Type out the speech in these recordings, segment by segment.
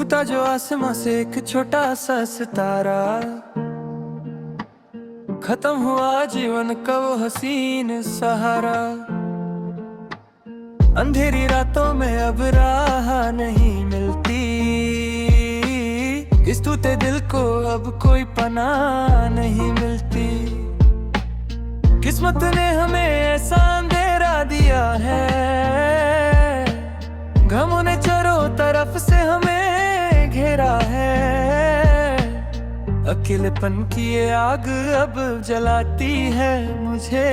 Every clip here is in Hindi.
टूटा जो आसमां से एक छोटा सा सितारा, खत्म हुआ जीवन का वो हसीन सहारा। अंधेरी रातों में अब राह नहीं मिलती, इस टूटे दिल को अब कोई पनाह नहीं मिलती। किस्मत ने हमें ऐसा अंधेरा दिया है, गमों ने चारों तरफ से हमें घेरा है। अकेलेपन की ये आग अब जलाती है मुझे,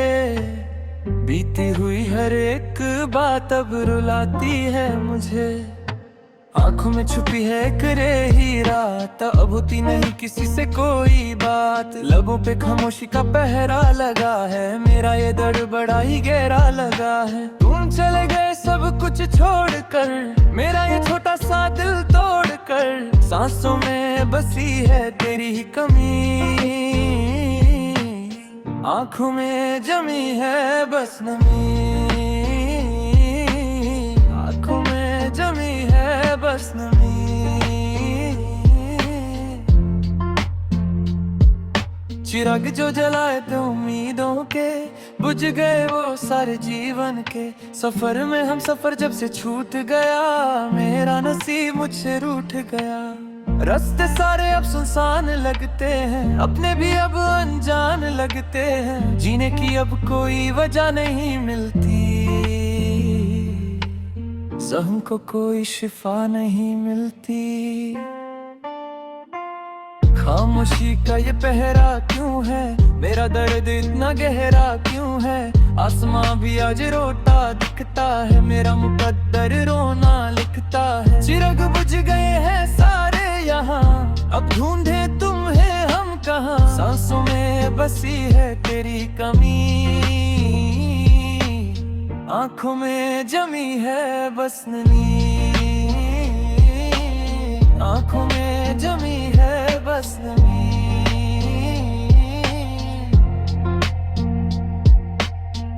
बीती हुई हर एक बात अब रुलाती है मुझे। आंखों में छुपी है करे ही रात, अब होती नहीं किसी से कोई बात। लबों पे खामोशी का पहरा लगा है, मेरा ये दर्द बड़ा ही गहरा लगा है। तुम चले गए सब कुछ छोड़कर, मेरा ये छोटा सा दिल तोड़कर। सांसों में बसी है तेरी ही कमी, आंखों में जमी है बस नमी, आंखों में जमी है बस नमी। चिराग जो जलाए थे उम्मीदों के, बुझ गए वो सारे जीवन के। सफर में हम सफर जब से छूट गया, मेरा नसीब मुझसे रूठ गया। रास्ते सारे अब सुनसान लगते हैं, अपने भी अब अनजान लगते हैं। जीने की अब कोई वजह नहीं मिलती, ज़ख्म को कोई शिफा नहीं मिलती। खामोशी का ये पहरा क्यों है, मेरा दर्द इतना गहरा क्यों है। आसमां भी आज रोता दिखता है, मेरा मुकद्दर रोना लिखता है। चिराग बुझ गए हैं सारे यहाँ, अब ढूंढे तुम्हें हम कहाँ। सांसों में बसी है तेरी कमी, आंखों में जमी है बस नमी, आंखों में जमी है बस नमी।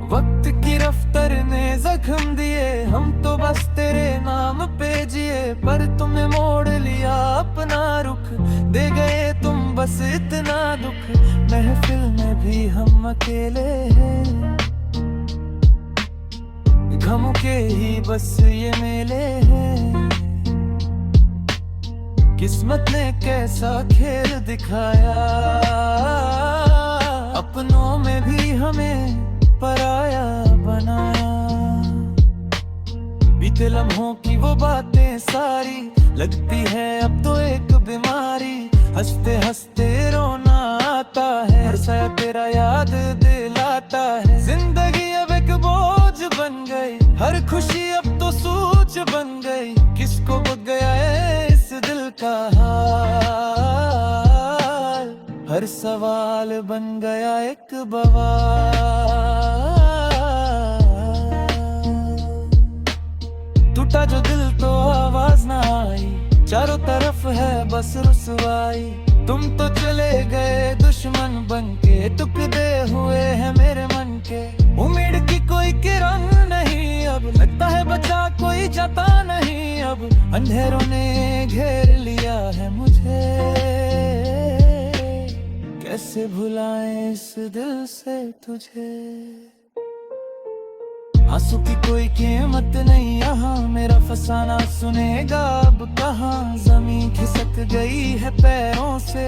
वक्त की रफ्तार ने जख्म दिए, हम तो बस तेरे नाम पे जिए। पर तुमने मोड़ लिया अपना रुख, दे गए तुम बस इतना दुख। महफिल में भी हम अकेले हैं, गम के ही बस ये मेले हैं। किस्मत ने कैसा खेल दिखाया, अपनों में भी हमें पराया बनाया। बीते लम्हों की वो बातें सारी लगती है अब तो एक बीमारी। हंसते हंसते रोना आता है, हर साया तेरा याद दिलाता है। जिंदगी अब एक बोझ बन गई, हर खुशी अब तो सूझ बन गई। किसको बुझ गया है इस दिल का हाल, हर सवाल बन गया एक बवाल। टूटा जो दिल तो आवाज ना आई, चारों तरफ है बस रुसवाई। तुम तो चले गए दुश्मन बनके, टुकड़े हुए हैं मेरे मन के। उम्मीद की कोई किरण नहीं अब, लगता है बचा कोई जाता नहीं अब। अंधेरों ने घेर लिया है मुझे, कैसे भुलाएं इस दिल से तुझे। आंसू की कोई कीमत नहीं यहाँ, मेरा फसाना सुनेगा अब कहाँ। जमीन खिसक गई है पैरों से,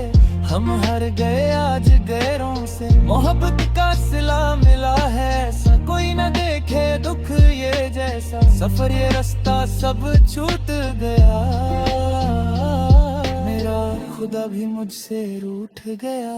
हम हार गए आज गैरों से। मोहब्बत का सिला मिला है ऐसा, कोई न देखे दुख ये जैसा। सफर ये रास्ता सब छूट गया, मेरा खुदा भी मुझसे रूठ गया।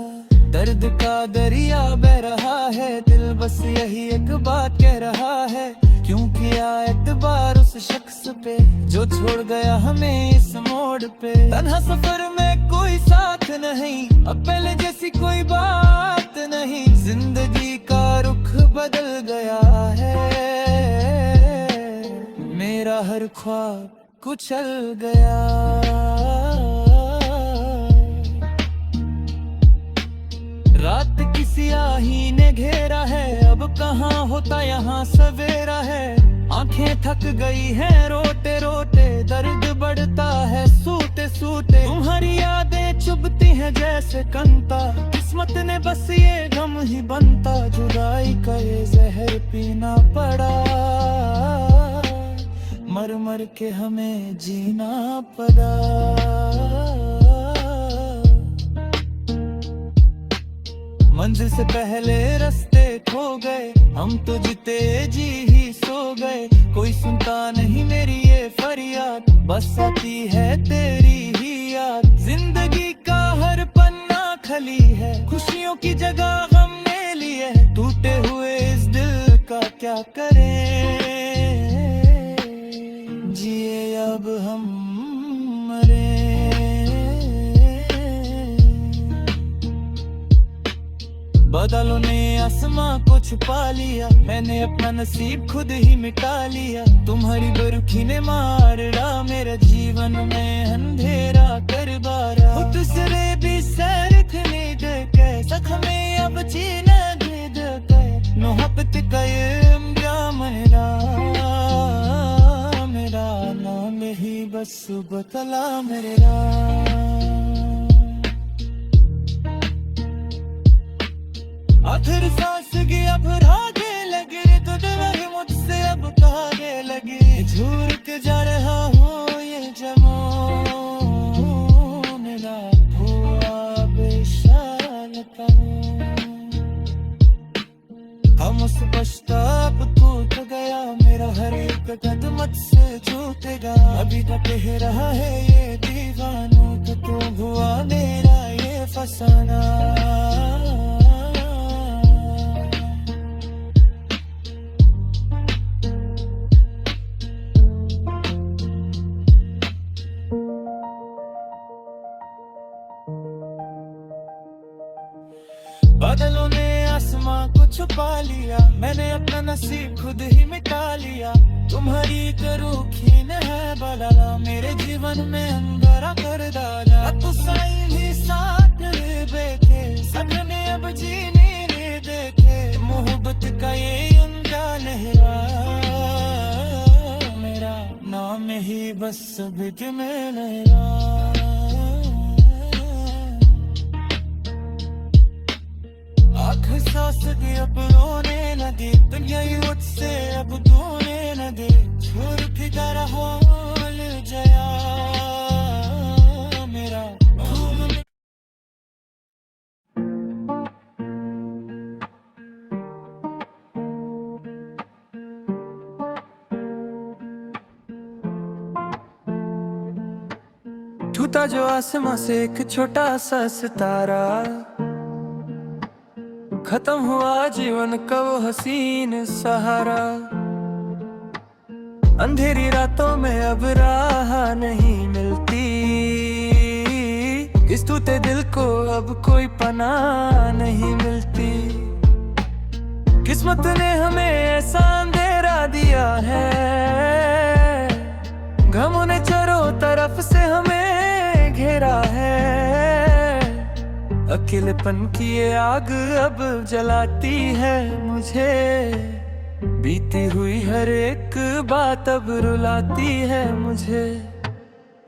दर्द का दरिया बह रहा है, दिल बस यही एक बात कह रहा है। क्यों किया एतबार उस शख्स पे जो छोड़ गया हमें इस मोड़ पे। तन्हा सफर में कोई साथ नहीं, अब पहले जैसी कोई बात नहीं। जिंदगी का रुख बदल गया है, मेरा हर ख्वाब कुचल गया। रात की स्याही ने घेरा है, अब कहाँ होता यहाँ सवेरा है। आंखें थक गई हैं रोते रोते, दर्द बढ़ता है सूते सूते। तुम्हारी यादें चुभती हैं जैसे कंता, किस्मत ने बस ये गम ही बनता। जुदाई का ये जहर पीना पड़ा, मर मर के हमें जीना पड़ा। मंजिल से पहले रास्ते खो गए, हम तो जीते जी ही सो गए। कोई सुनता नहीं मेरी ये फरियाद, बस आती है तेरी ही याद। जिंदगी का हर पन्ना खली है, खुशियों की जगह गम ने ली है। टूटे हुए इस दिल का क्या करें, जिए अब हम मरे। बादलों ने आसमां को छुपा लिया, मैंने अपना नसीब खुद ही मिटा लिया। तुम्हारी बरखी ने मार डाला मेरे जीवन में अंधेरा कर बारा। दूसरे भी सैर थनी देखे सखमें अब जीना दे दे। मोहब्बत का ये इम्तिहान मेरा नाम ही बस बतला मेरा। आखिर सांस की अब रागे लगे, तो दिल मुझसे अब कहाने लगे। झूर के जा रहा हूँ ये जमो मेरा, हुआ बेशाल का। हम उस पश्चाताप टूट गया, मेरा हर एक कदम से छूटेगा। अभी तक कह रहा है ये दीवानों को, तू हुआ मेरा ये फसाना। बादलों ने आसमां को छुपा लिया, मैंने अपना नसीब खुद ही मिटा लिया। तुम्हारी रूखीन है बलाला, मेरे जीवन में अंगारा कर डाला। तू साई भी साथ बैठे, सपने अब जीने नहीं देखे। मोहब्बत का ये उनका लहरा, मेरा नाम ही बस बिक में लहरा। सांस दी अब रोने न दे, दुनिया ही मुझसे अब धोने न दे। छोड़ फिदा रहा ले जया मेरा घूम। टूटा जो आसमां से एक छोटा सा सितारा, खत्म हुआ जीवन का वो हसीन सहारा। अंधेरी रातों में अब राह नहीं मिलती, इस टूटे दिल को अब कोई पनाह नहीं मिलती। किस्मत ने हमें ऐसा अंधेरा दिया है, गमों ने चारों तरफ से हमें घेरा है। अकेलेपन की ये आग अब जलाती है मुझे, बीती हुई हर एक बात अब रुलाती है मुझे।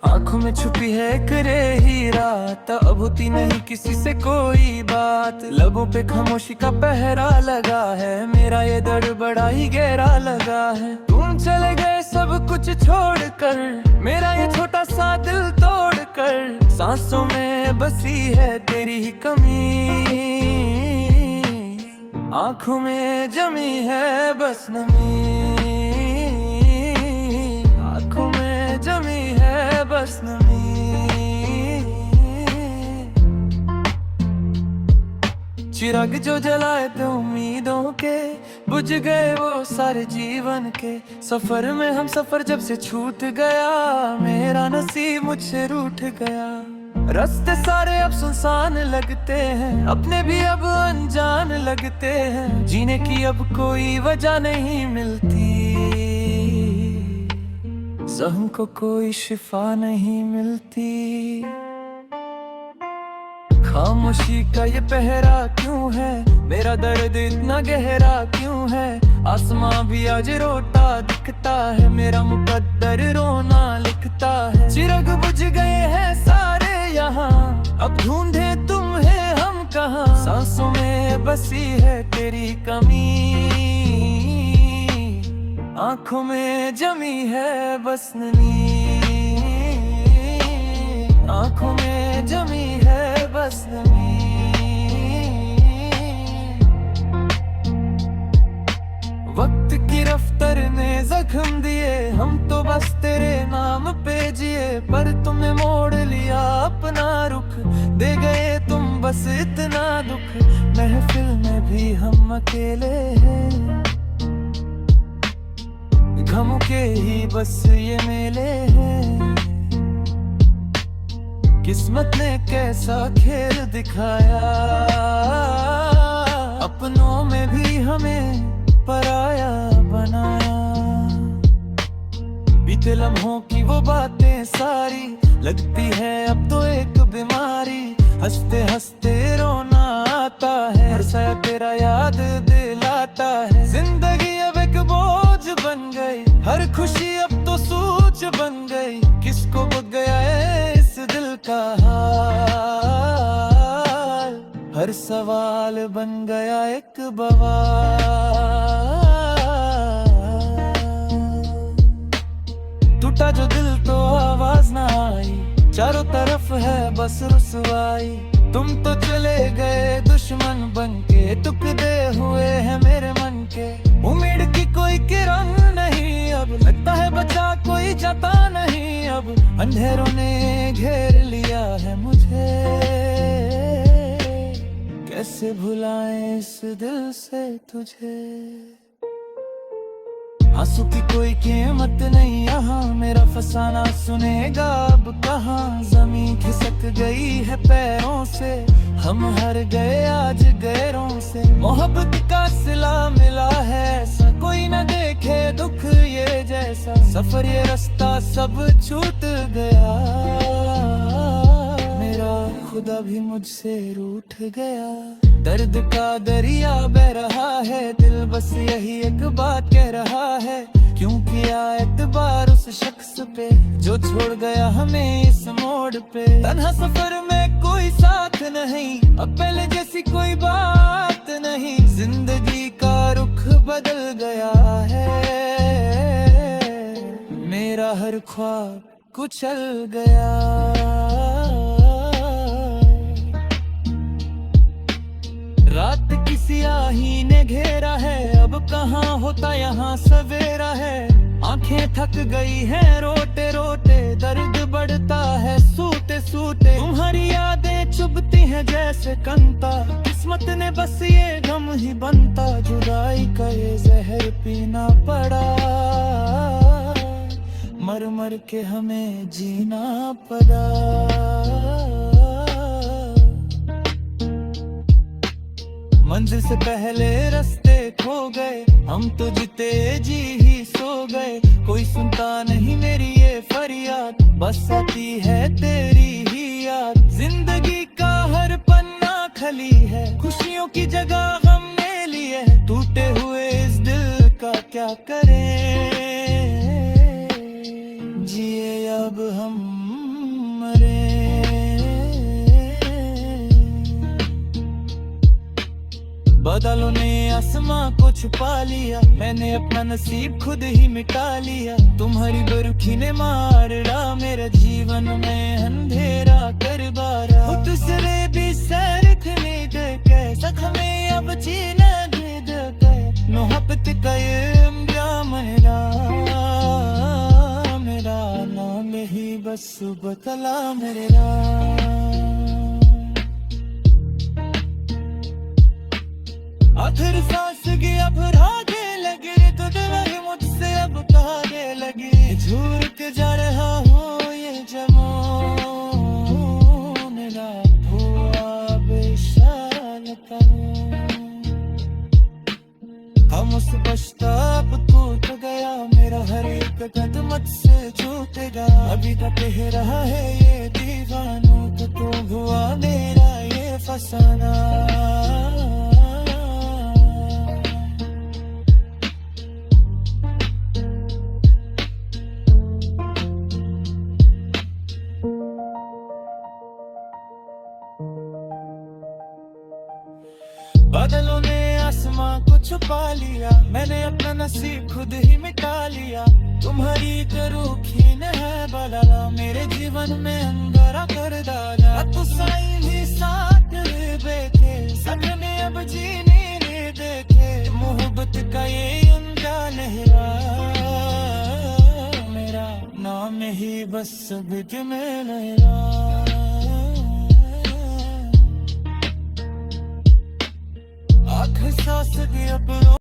आंखों में छुपी है करे ही रात, अब होती नहीं किसी से कोई बात। लबों पे खामोशी का पहरा लगा है, मेरा ये दर्द बड़ा ही गहरा लगा है। तुम चले गए सब कुछ छोड़कर, मेरा ये छोटा सा दिल तोड़कर। सांसों में बसी है तेरी ही कमी, आंखों में जमी है बस नमी। आंखों में जमी है बस नमी। चिराग जो जलाए थे उम्मीदों के, बुझ गए वो सारे जीवन के। सफर में हम सफर जब से छूट गया, मेरा नसीब मुझसे रूठ गया। रास्ते सारे अब सुनसान लगते हैं, अपने भी अब अनजान लगते हैं। जीने की अब कोई वजह नहीं मिलती, ज़ख्म को कोई शिफा नहीं मिलती। खामोशी का ये पहरा क्यों है, मेरा दर्द इतना गहरा क्यों है। आसमां भी आज रोता दिखता है, मेरा मुकद्दर रोना लिखता है। चिराग बुझ गए हैं सारे यहाँ, अब ढूंढे तुम्हें हम कहाँ। सांसों में बसी है तेरी कमी, आंखों में जमी है बस नमी, आंखों में जमी है बस नमी। वक्त की रफ्तार ने जख्म दिए, हम तो बस तेरे नाम पे जिए। पर तुमने मोड़ लिया अपना रुख, दे गए तुम बस इतना दुख। महफिल में भी हम अकेले हैं, गम के ही बस ये मेले हैं। किस्मत ने कैसा खेल दिखाया, अपनों में भी हमें पराया बनाया। बीते लम्हों की वो बातें सारी लगती है अब तो एक बीमारी। हंसते हंसते रोना आता है, हर साया तेरा याद दिलाता है। जिंदगी अब एक बोझ बन गई, हर खुशी अब तो सूझ बन गई। किसको बुझ गया है इस दिल का हाल, हर सवाल बन गया एक बवाल। टूटा जो दिल तो आवाज ना आई, चारों तरफ है बस रुसवाई। तुम तो चले गए दुश्मन बनके, टुकड़े हुए हैं मेरे मन के। उम्मीद की कोई किरण नहीं अब, लगता है बचा कोई जाता नहीं अब। अंधेरों ने घेर लिया है मुझे, कैसे भुलाएं इस दिल से तुझे। आंसू की कोई कीमत नहीं यहाँ, मेरा फसाना सुनेगा अब कहाँ। जमीन खिसक गई है पैरों से, हम हार गए आज गैरों से। मोहब्बत का सिला मिला है ऐसा, कोई न देखे दुख ये जैसा। सफर ये रास्ता सब छूट गया, मेरा खुदा भी मुझसे रूठ गया। दर्द का दरिया बह रहा है, दिल बस यही एक बात कह रहा है। क्यों किया एतबार उस शख्स पे जो छोड़ गया हमें इस मोड़ पे। तन्हा सफर में कोई साथ नहीं, अब पहले जैसी कोई बात नहीं। जिंदगी का रुख बदल गया है, मेरा हर ख्वाब कुचल गया। रात की स्याही ने घेरा है, अब कहाँ होता यहाँ सवेरा है। आंखें थक गई हैं रोते रोते, दर्द बढ़ता है सूते सूते। तुम्हारी यादें चुभती हैं जैसे कंता, किस्मत ने बस ये गम ही बनता। जुदाई का ये जहर पीना पड़ा, मर मर के हमें जीना पड़ा। मंजिल से पहले रास्ते खो गए, हम तो जीते जी ही सो गए। कोई सुनता नहीं मेरी ये फरियाद, बस आती है तेरी ही याद। जिंदगी का हर पन्ना खली है, खुशियों की जगह गम ने ली है। टूटे हुए इस दिल का क्या करें, जिए अब हम मरे। बादलों ने आसमां को छुपा लिया, मैंने अपना नसीब खुद ही मिटा लिया। तुम्हारी बरखी ने मार डाला मेरे जीवन में अंधेरा कर बारा। दूसरे भी सर खरीद के जख्में अब जीना गिद के। मोहब्बत का ये इम्तिहान मेरा नाम ही बस बतला मेरा। आखिर सांस की अब रागे लगे, तुझे लगे मुझसे अब कहाने लगे। झूर के जा रहा हूँ ये जमो मेरा, हुआ बेशाल का। हम उस पश्चाताप टूट गया, मेरा हर एक कदम से छूटेगा। अभी तक कह रहा है ये दीवानों को, तो हुआ मेरा ये अफसाना। बादलों ने आसमां को छुपा लिया, मैंने अपना नसीब खुद ही मिटा लिया। तुम्हारी रूखीन है बलाला, मेरे जीवन में अंगारा कर डाला। तू साईं भी साथ बैठे, सपने अब जीने नहीं देखे। मोहब्बत का ये उनका लहरा, मेरा नाम ही बस बिक में लहरा। आँख सांस दी अब